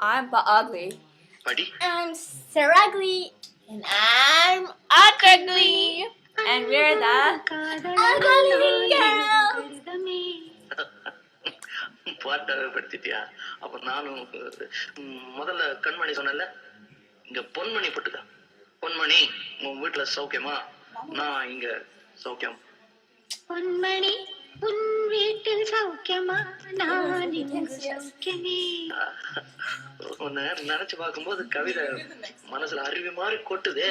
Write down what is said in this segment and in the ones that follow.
I'm Ugly. Padi. I'm Saragli. And I'm Ugly. And we're the Ugly Girls. பாட்டாவே படுத்திட்டியா? அப்ப நானும் முதல்ல கண்மணி சொன்னல, இங்க பொன்மணி போட்டுக்க. பொன்மணி, உன் வீட்டுல சௌக்கியமா? நான் இங்க சௌக்கியம். பொன்மணி, உன் வீட்டில் சௌக்கியமா? நான் இங்கு சௌக்கியமே. உன்னை நினைச்சு பார்க்கும்போது கவிதை மனசுல அருவி மாதிரி கொட்டுது.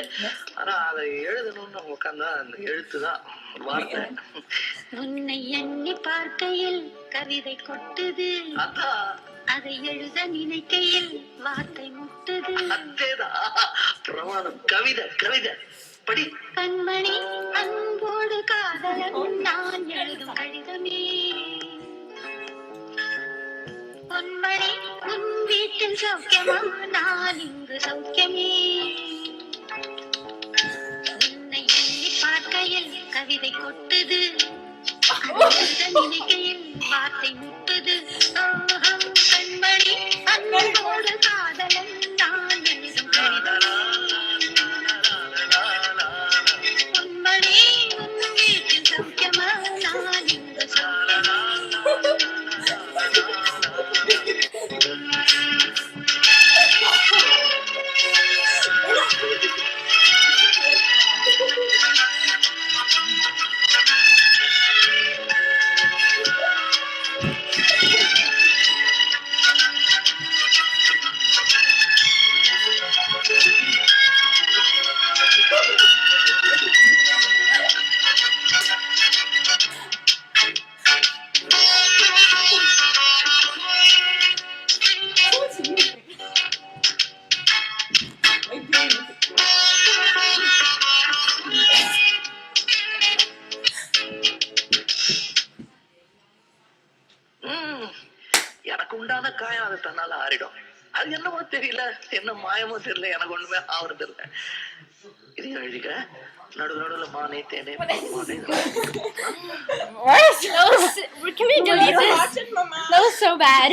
ஆனா அதை எழுதணும்னு உட்காந்தா அந்த எழுத்துதான் வார்த்தை. உன்னை எண்ணி பார்க்கையில் கவிதை கொட்டுது, அதான் அதை எழுத நினைக்கையில் வார்த்தை முட்டுது. அதேதான் பிரமாதம். கவிதை கவிதை படி. கண்மணி, அன்போடு காதலன் நான் எழுதும் கடிதமே. பொன்மணி, உன் வீட்டில் சௌக்கியமா? நான் இங்கு சௌக்கியமே. உன்னை எண்ணி பார்க்கையில் கவிதை கொட்டுது, அதை எழுத நினைக்கையில் வார்த்தை முட்டுது. கண்மணி, அன்போடு காதலன் நான் எழுதும் கடிதமே. பொன்மணி, உன் வீட்டில் சௌக்கியமா? நான் இங்கு எனக்கு உண்டான காயம் அது தன்னால ஆறிடும். அது என்னமோ தெரியல, என்ன மாயமோ தெரியல, எனக்கு ஒண்ணுமே ஆவறது இல்லை. இதையும் எழுதிக்க. நடுவுல மானே தேனே மானே. Can we delete this? That was so bad.